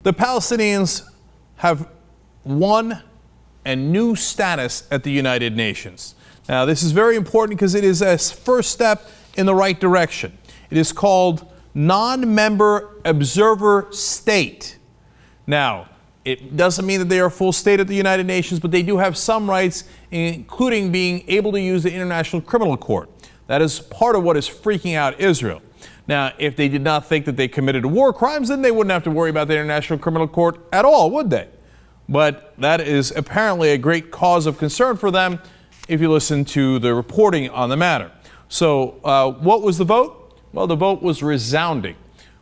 The Palestinians have won a new status at the United Nations. Now, this is very important because it is a first step in the right direction. It is called non-member observer state. Now, it doesn't mean that they are a full state at the United Nations, but they do have some rights, including being able to use the International Criminal Court. That is part of what is freaking out Israel. Now, if they did not think that they committed war crimes, then they wouldn't have to worry about the International Criminal Court at all, would they? But that is apparently a great cause of concern for them if you listen to the reporting on the matter. So what was the vote? Well, the vote was resounding.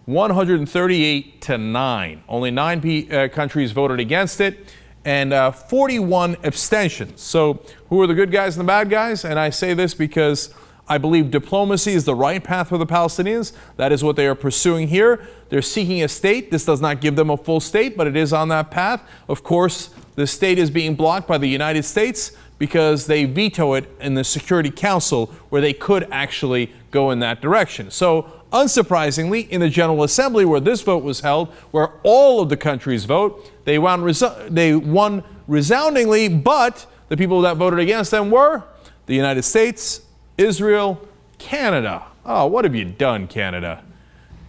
138-9. Only 9 countries voted against it, and 41 abstentions. So who are the good guys and the bad guys? And I say this because I believe diplomacy is the right path for the Palestinians. That is what they are pursuing here. They're seeking a state. This does not give them a full state, but it is on that path. Of course, the state is being blocked by the United States because they veto it in the Security Council, where they could actually go in that direction. So, unsurprisingly, in the General Assembly, where this vote was held, where all of the countries vote, they won resoundingly, but the people that voted against them were the United States, Israel, Canada. Oh, what have you done, Canada?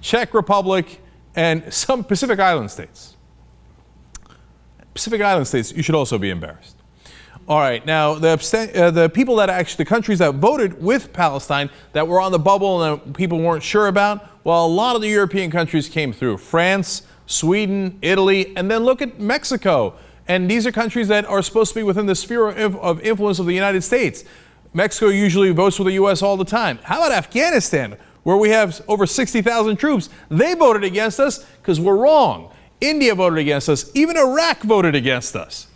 Czech Republic, and some Pacific Island states. Pacific Island states, you should also be embarrassed. All right, now the people that actually, the countries that voted with Palestine that were on the bubble and that people weren't sure about, well, a lot of the European countries came through. France, Sweden, Italy, and then look at Mexico. And these are countries that are supposed to be within the sphere of influence of the United States. Mexico usually votes with the U.S. all the time. How about Afghanistan, where we have over 60,000 troops? They voted against us because we're wrong. India voted against us. Even Iraq voted against us.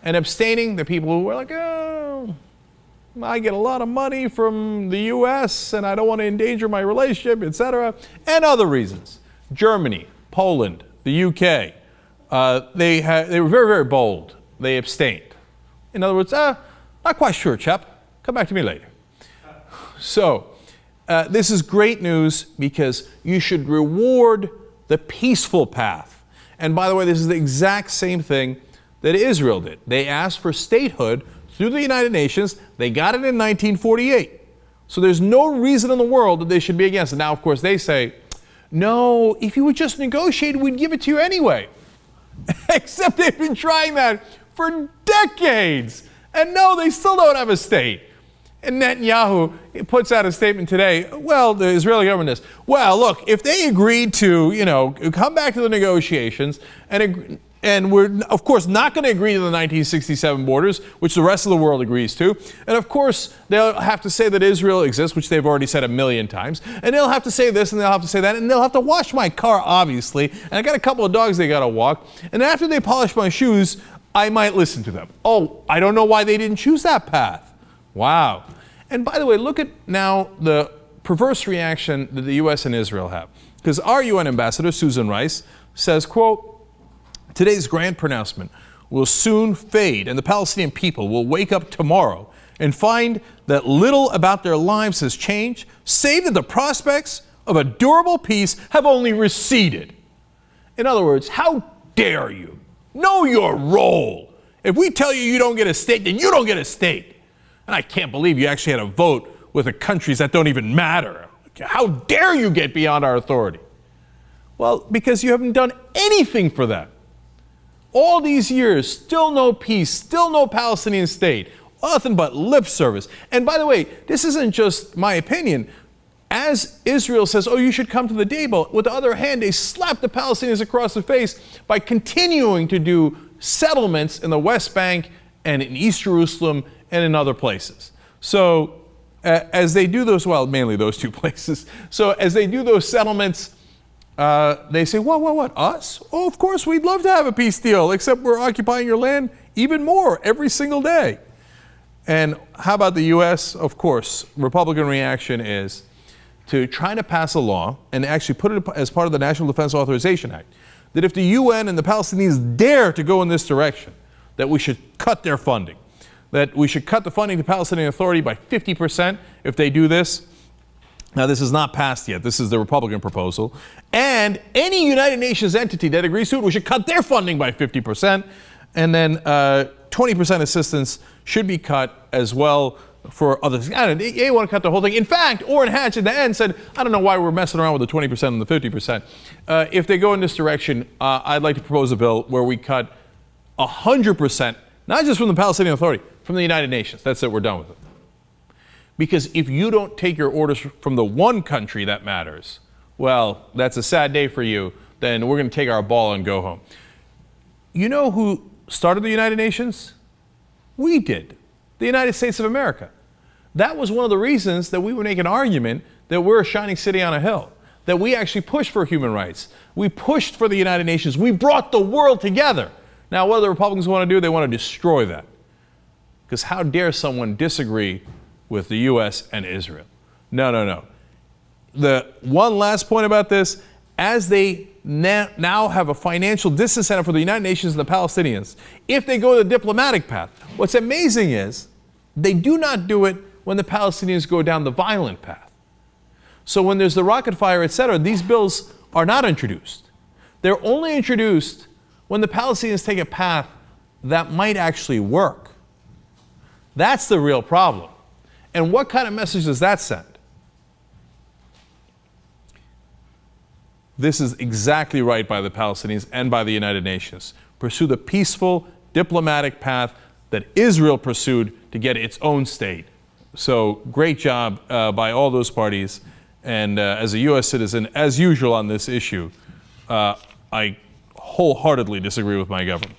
And abstaining, the people who were like, oh, I get a lot of money from the U.S. and I don't want to endanger my relationship, etc., and other reasons. Germany, Poland, the U.K., they were very, very bold. They abstained. In other words, not quite sure, chap. Come back to me later. So, this is great news because you should reward the peaceful path. And by the way, this is the exact same thing that Israel did. They asked for statehood through the United Nations. They got it in 1948. So there's no reason in the world that they should be against it. Now, of course, they say, no, if you would just negotiate, we'd give it to you anyway. Except they've been trying that for decades. And no, they still don't have a state. And Netanyahu puts out a statement today. Well, the Israeli government is, well, look, if they agreed to, come back to the negotiations and we're, of course, not going to agree to the 1967 borders, which the rest of the world agrees to. And, of course, they'll have to say that Israel exists, which they've already said 1,000,000 times. And they'll have to say this and they'll have to say that. And they'll have to wash my car, obviously. And I got a couple of dogs they got to walk. And after they polish my shoes, I might listen to them. Oh, I don't know why they didn't choose that path. Wow. And by the way, look at now the perverse reaction that the U.S. and Israel have. Because our UN ambassador, Susan Rice, says, quote, today's grand pronouncement will soon fade and the Palestinian people will wake up tomorrow and find that little about their lives has changed, save that the prospects of a durable peace have only receded. In other words, how dare you? Know your role. If we tell you you don't get a state, then you don't get a state. And I can't believe you actually had a vote with the countries that don't even matter. How dare you get beyond our authority? Well, because you haven't done anything for them. All these years, still no peace, still no Palestinian state, nothing but lip service. And by the way, this isn't just my opinion. As Israel says, oh, you should come to the table, with the other hand, they slap the Palestinians across the face by continuing to do settlements in the West Bank and in East Jerusalem and in other places. So as they do those, well, mainly those two places. So as they do those settlements, they say, what, us? Oh, of course, we'd love to have a peace deal, except we're occupying your land even more every single day. And how about the U.S.? Of course, Republican reaction is to try to pass a law and actually put it as part of the National Defense Authorization Act, that if the UN and the Palestinians dare to go in this direction, that we should cut their funding, that we should cut the funding to Palestinian Authority by 50% if they do this. Now, this is not passed yet. This is the Republican proposal. And any United Nations entity that agrees to it, we should cut their funding by 50%. And then 20% assistance should be cut as well for others. I don't know, they want to cut the whole thing. In fact, Orrin Hatch at the end said, I don't know why we're messing around with the 20% and the 50%. If they go in this direction, I'd like to propose a bill where we cut 100%, not just from the Palestinian Authority, from the United Nations. That's it, we're done with it. Because if you don't take your orders from the one country that matters, well, that's a sad day for you. Then we're going to take our ball and go home. You know who started the United Nations? We did. The United States of America. That was one of the reasons that we would make an argument that we're a shining city on a hill, that we actually pushed for human rights. We pushed for the United Nations. We brought the world together. Now, what do the Republicans want to do? They want to destroy that. Because how dare someone disagree with the U.S. and Israel? No, no, no. The one last point about this, as they now have a financial disincentive for the United Nations and the Palestinians, if they go the diplomatic path, what's amazing is they do not do it when the Palestinians go down the violent path. So when there's the rocket fire, etc., these bills are not introduced. They're only introduced when the Palestinians take a path that might actually work. That's the real problem. And what kind of message does that send? This is exactly right by the Palestinians and by the United Nations. Pursue the peaceful, diplomatic path that Israel pursued to get its own state. So great job by all those parties. And as a U.S. citizen, as usual on this issue, I wholeheartedly disagree with my government.